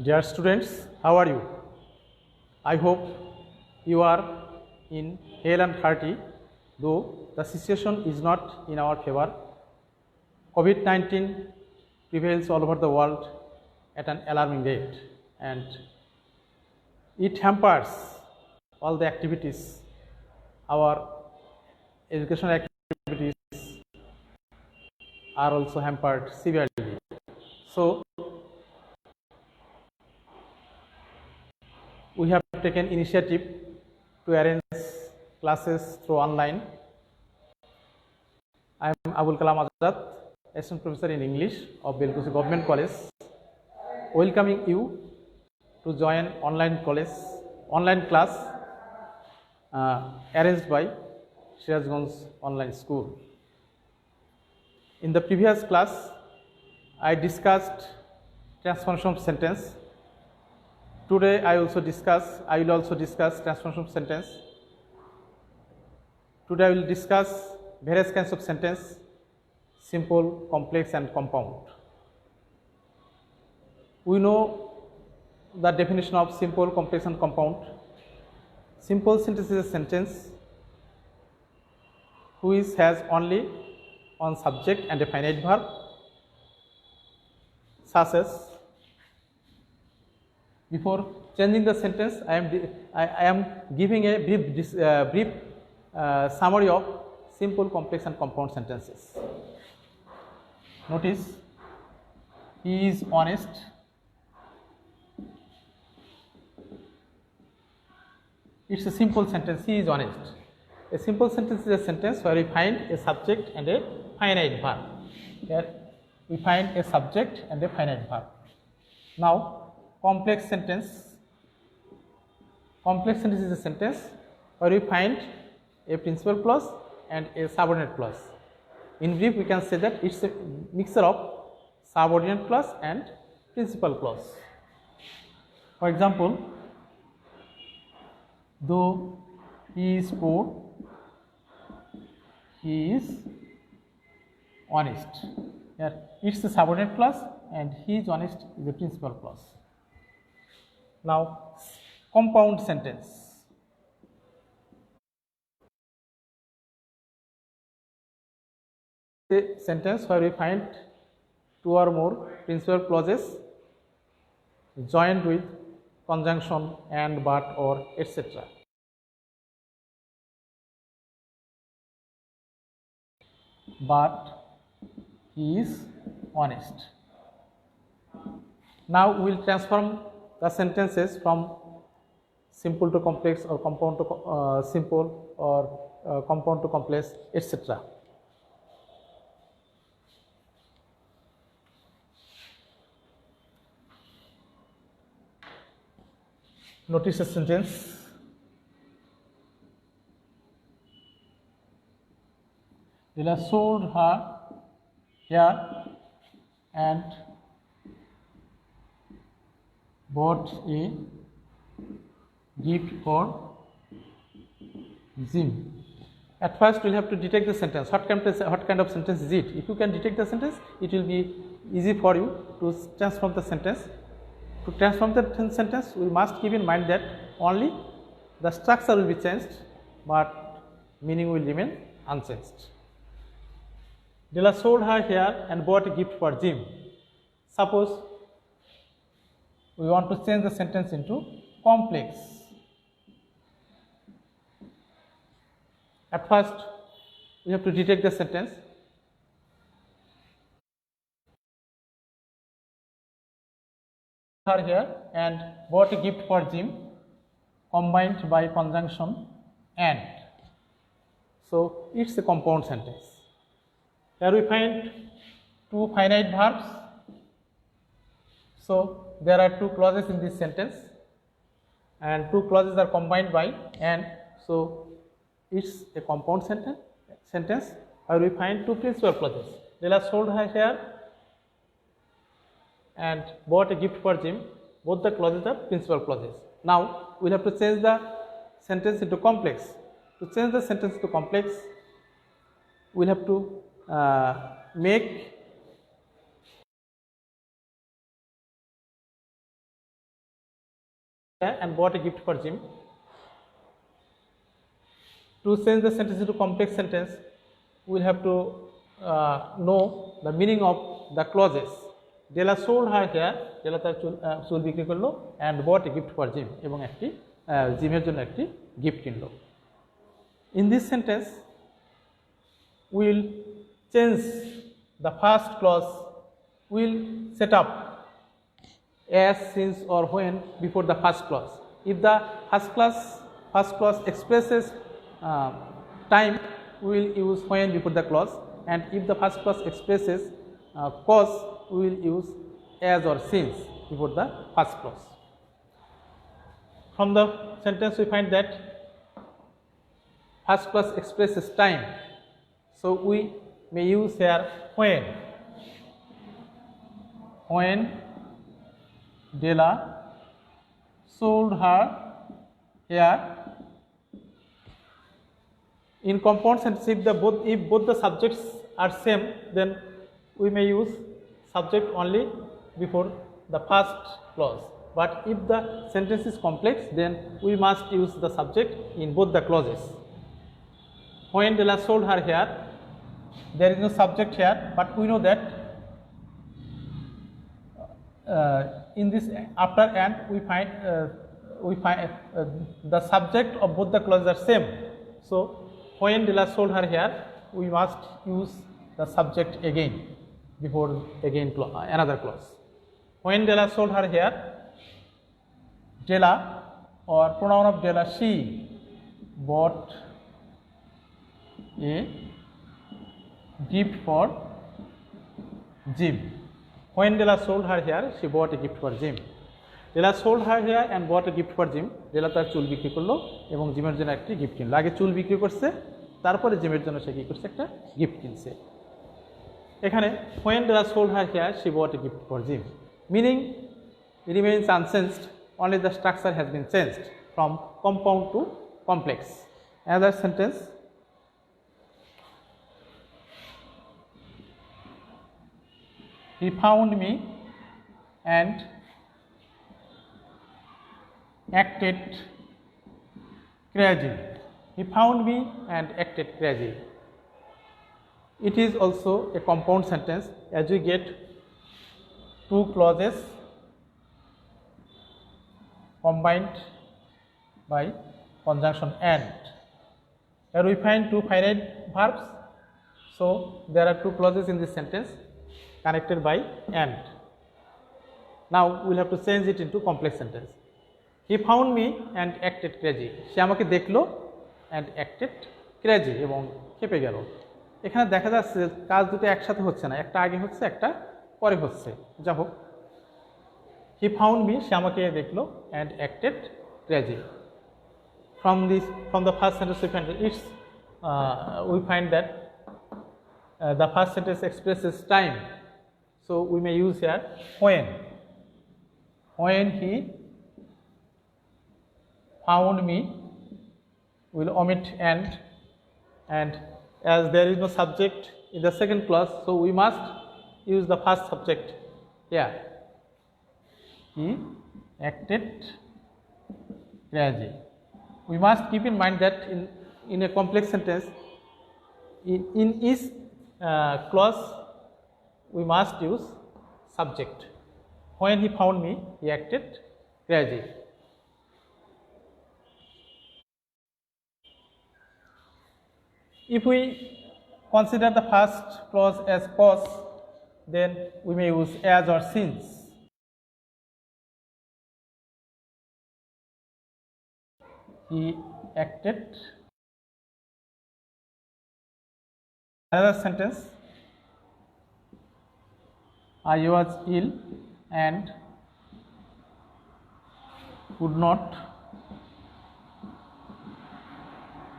Dear students, how are you? I hope you are in hale and hearty, though the situation is not in our favor. COVID-19 prevails all over the world at an alarming rate, and it hampers all the activities. Our educational activities are also hampered severely. So, we have taken initiative to arrange classes through online. I am Abul Kalam Azad, Assistant Professor in English of Belkuchi Government College, welcoming you to join online class arranged by Sirajganj online school. In the previous class, I discussed transformation of sentence. Today I will also discuss transformation of sentence. Today I will discuss various kinds of sentence: simple, complex and compound. We know the definition of simple, complex and compound. Simple sentence is a sentence which has only one subject and a finite verb, such as. Before changing the sentence, I am giving a brief summary of simple, complex and compound sentences. Notice, he is honest. It's a simple sentence, he is honest. A simple sentence is a sentence where we find a subject and a finite verb. Here we find a subject and a finite verb. Now, complex sentence is a sentence where we find a principal clause and a subordinate clause. In brief, we can say that it's a mixture of subordinate clause and principal clause. For example, though he is poor, he is honest. Here it's the subordinate clause and he is honest is the principal clause. Now, compound sentence. A sentence where we find two or more principal clauses joined with conjunction and, but, or, etc. But he is honest. Now we will transform the sentences from simple to complex, or compound to simple, or compound to complex, etc. Notice a sentence. They sold her hair and bought a gift for Jim. At first, we will have to detect the sentence. What kind of sentence is it? If you can detect the sentence, it will be easy for you to transform the sentence. To transform the sentence, we must keep in mind that only the structure will be changed, but meaning will remain unchanged. Della sold her hair and bought a gift for Jim. Suppose we want to change the sentence into complex. At first, we have to detect the sentence. Her hair and bought a gift for Jim, combined by conjunction and. So it's a compound sentence. Here we find two finite verbs. So there are two clauses in this sentence, and two clauses are combined by and. So it's a compound sentence where we find two principal clauses. Della sold her hair and bought a gift for Jim. Both the clauses are principal clauses. Now we will have to change the sentence into complex. To change the sentence to complex, we will have to make and bought a gift for Jim. To change the sentence into complex sentence, we will have to know the meaning of the clauses. Della sold her hair, Della তার চুল বিক্রি করলো, and bought a gift for Jim, এবং একটি জিমের জন্য একটি gift কিনলো. In this sentence, we will change the first clause. We will set up as, since, or when before the first clause. If the first clause expresses time, we will use when before the clause, and if the first clause expresses cause, we will use as or since before the first clause. From the sentence we find that first clause expresses time, so we may use here when Della sold her hair. In compound sentence, if both the subjects are same, then we may use subject only before the first clause. But if the sentence is complex, then we must use the subject in both the clauses. When Della sold her hair, there is no subject here, but we know that in this after and we find the subject of both the clauses are same. So when Della sold her hair, we must use the subject again before another clause. When Della sold her hair, Della, or pronoun of Della, she bought a gift for Jim. When Della sold her hair, she bought a gift for Jim. Della sold her hair and bought a gift for Jim. Della তার চুল বিক্রি করলো এবং জিমের জন্য একটি gift কিনলো. আগে চুল বিক্রি করছে, তারপরে জিমের জন্য সে কি করছে, একটা গিফট কিনছে. এখানে when Della sold her hair, she bought a gift for Jim. Meaning remains unchanged, only the structure has been changed from compound to complex. Another sentence, he found me and acted crazy. He found me and acted crazy. It is also a compound sentence, as we get two clauses combined by conjunction and. Here we find two finite verbs, so there are two clauses in this sentence connected by and. Now we will have to change it into complex sentence. He found me and acted crazy. সে আমাকে দেখলো and acted crazy, এবং খেপে গেল. এখানে দেখা যাচ্ছে কাজ দুটো একসাথে হচ্ছে না, একটা আগে হচ্ছে, একটা পরে হচ্ছে. যা হোক, he found me, সে আমাকে দেখলো, and acted crazy. From the first sentence we find that the first sentence expresses time, so we may use here when he found me, we will omit and as there is no subject in the second clause, so we must use the first subject here. He acted crazy. We must keep in mind that in a complex sentence, in each clause we must use subject. When he found me, he acted crazy. If we consider the first clause as cause, then we may use as or since. He acted. Another sentence, I was ill and could not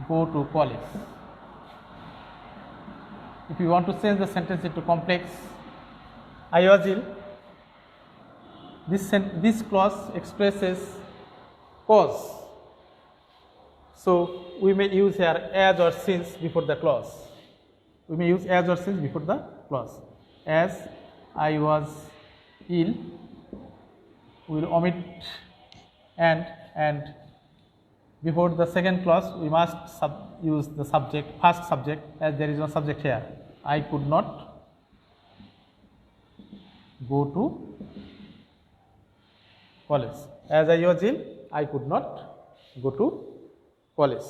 go to college. If you want to change the sentence into complex, I was ill, this clause expresses cause, so we may use here as or since before the clause. We may use as or since before the clause. As I was ill, we will omit and before the second clause we must use the subject, first subject, as there is no subject here. I could not go to college. As I was ill, I could not go to college.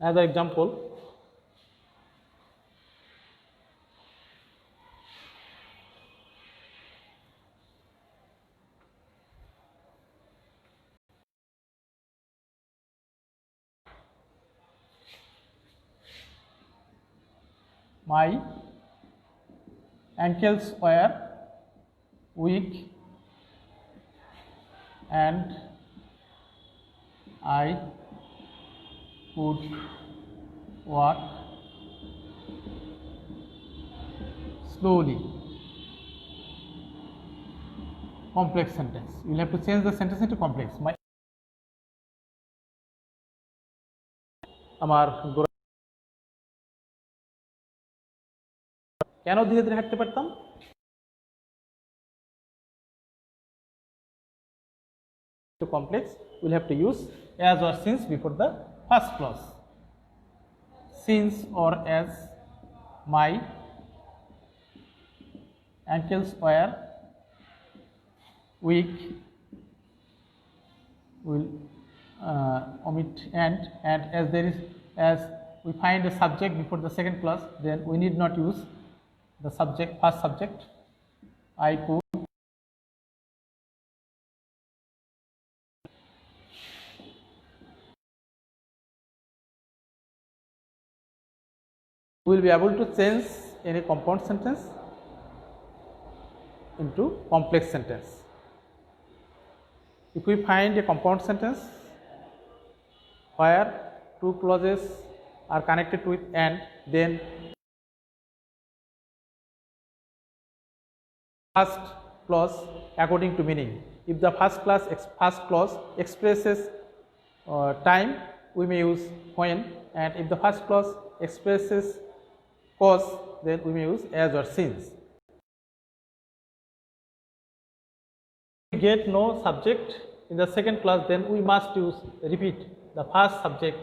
As an example, my ankles were weak and I could walk slowly. Complex sentence. You will have to change the sentence into complex. আমার কেন ধীরে ধীরে হাঁটতে পারতাম? To complex, we will have to use as or since before the first clause. Since or as my ankles were weak, will omit and as there is, as we find a subject before the second clause, then we need not use the subject, first subject. I could we will be able to change any compound sentence into complex sentence. If we find a compound sentence where two clauses are connected with and, then first clause according to meaning. If the first clause expresses time, we may use when, and if the first clause expresses cause, then we may use as or since. If we get no subject in the second clause, then we must use repeat the first subject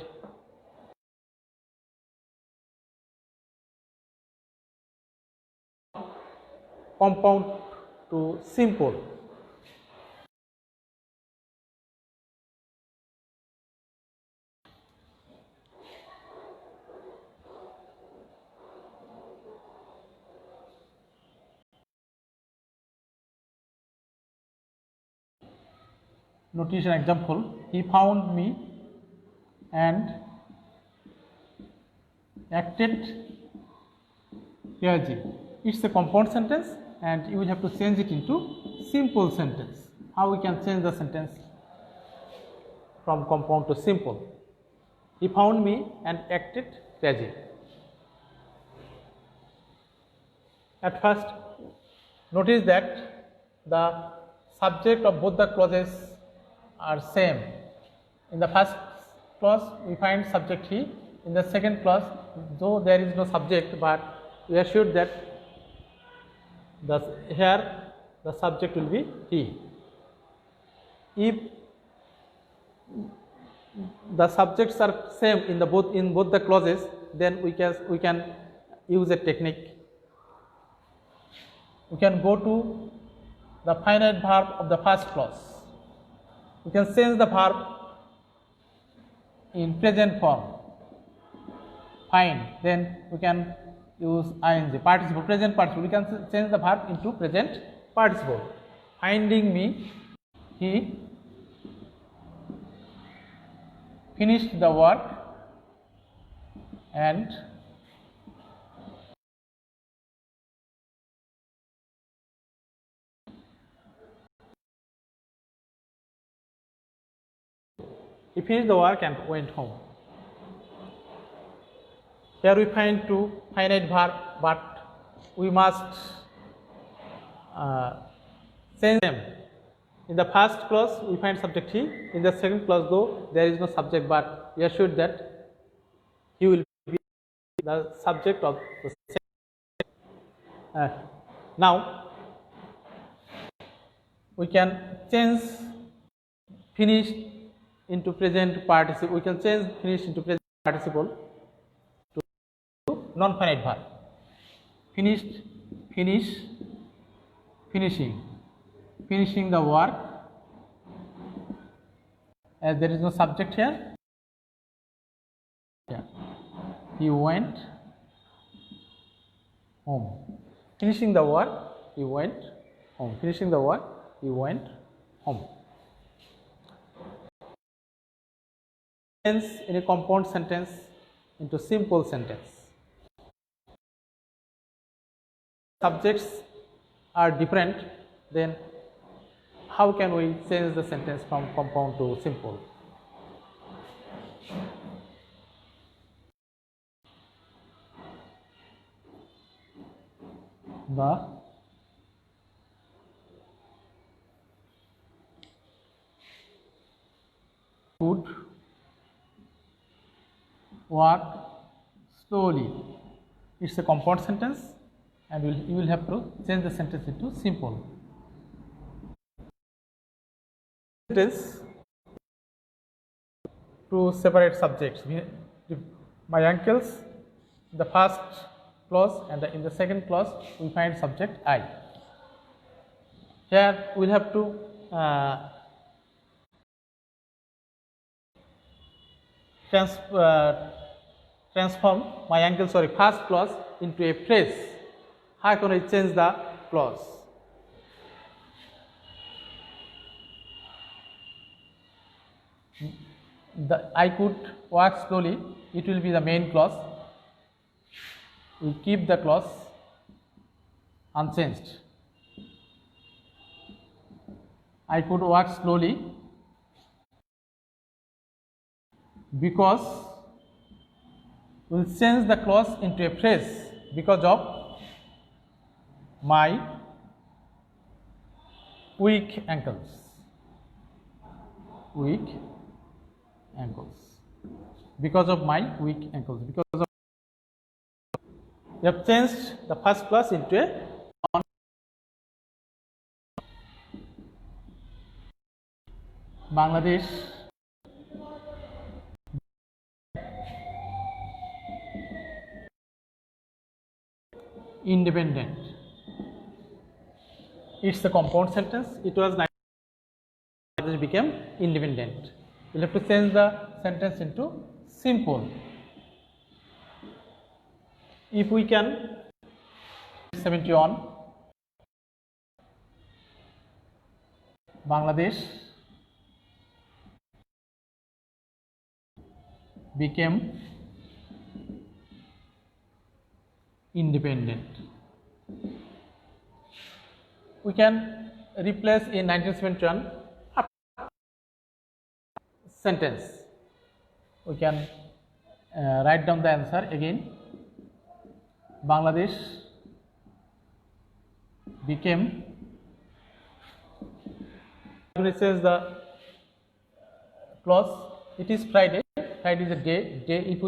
compound to simple. Notice an example. He found me and acted crazy. It's a compound sentence and you will have to change it into simple sentence. How we can change the sentence from compound to simple? He found me and acted crazy. At first, notice that the subject of both the clauses are same. In the first clause we find subject he, in the second clause though there is no subject, but we are sure that here the subject will be he. If the subjects are same in both the clauses, then we can use a technique. We can go to the finite verb of the first clause. We can change the verb in present form. Find, then we can use ing, participle, present participle. We can change the verb into present participle. Finding me, he finished the work and he finished the work and went home. Here we find two finite verb, but we must change them. In the first clause we find subject he, in the second clause though there is no subject, but we are sure that he will be the subject of the second. Now we can change finished into present participle. We can change finished into present participle to non-finite verb. Finished, finish, finishing, finishing the work. As there is no subject here, he went home. Finishing the work, he went home. Finishing the work, he went home. In a compound sentence into simple sentence. Subjects are different, then how can we change the sentence from compound to simple? The would walk slowly. It's a compound sentence, and you will have to change the sentence into simple. Sentence to separate subjects. My uncles, the first clause, and in the second clause we find subject I. Here we will have to transform my uncle first clause into a phrase. How can I change the clause? I could walk slowly, it will be the main clause. We keep the clause unchanged. I could walk slowly because we will change the clause into a phrase because of my weak ankles. Weak ankles. Because of my weak ankles. Because of we have changed the first clause into a non. Bangladesh independent. It's a compound sentence. It was Bangladesh became independent. We'll have to change the sentence into simple. If we can 71, Bangladesh became independent. We can replace in 1971 sentence. We can write down the answer again. Bangladesh became. It says the clause. It is Friday. Friday is a day. Day. If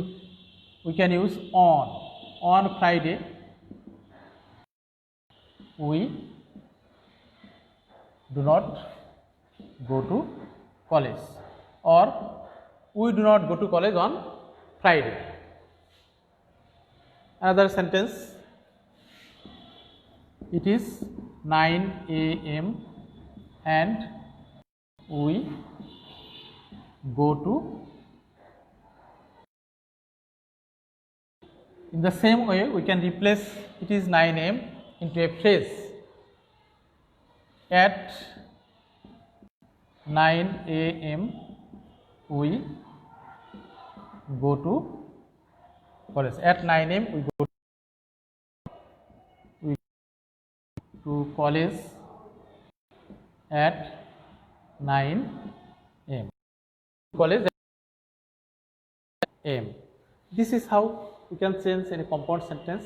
we can use on. On Friday, we do not go to college, or we do not go to college on Friday. Another sentence, it is 9 a.m. and we go to. In the same way, we can replace it is 9 a.m. into a phrase. At 9 a.m. we go to college. At 9 a.m. we go to college at 9 a.m. College at a.m. This is how we can change any compound sentence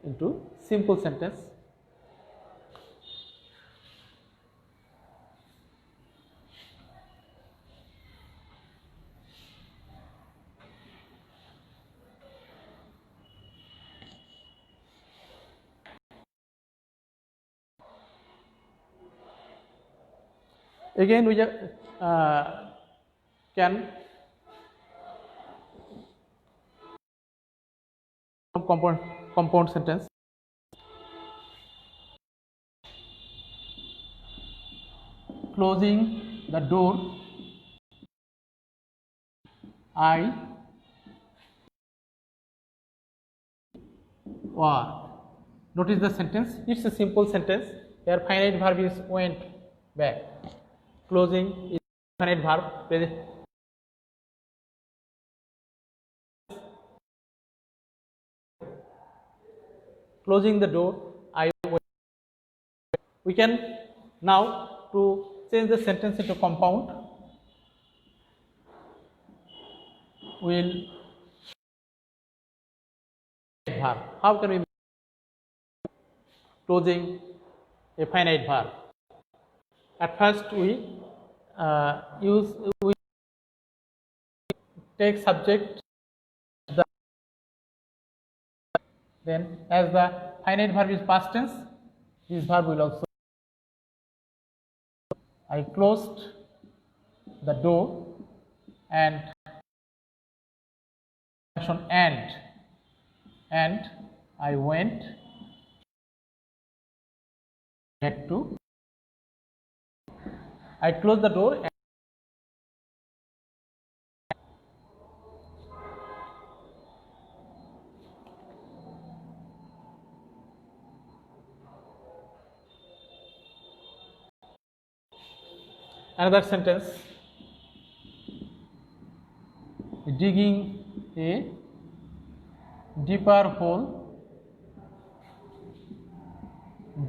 into simple sentence. Again, we can compound sentence. Closing the door, I walked. Notice the sentence. It's a simple sentence. Here finite verb is went back. Closing is finite verb. Closing the door, I went. We can now to change the sentence into compound. Will verb. How can we make closing a finite verb? At first, we take subject, then as the finite verb is past tense, this verb will also. I closed the door and I went back to. I closed the door and another sentence, digging a deeper hole,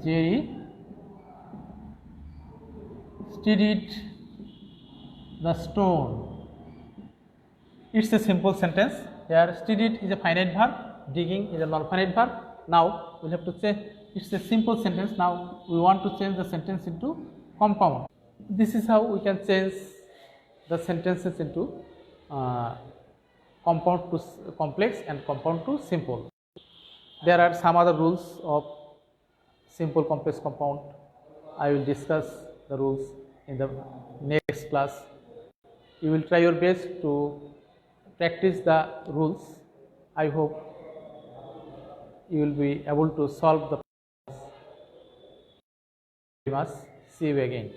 Jerry steadied the stone. It's a simple sentence. Here steadied is a finite verb, digging is a non-finite verb. Now we have to say it's a simple sentence. Now we want to change the sentence into compound. This is how we can change the sentences into compound to complex and compound to simple. There are some other rules of simple, complex, compound. I will discuss the rules in the next class. You will try your best to practice the rules. I hope you will be able to solve the problems. See you again.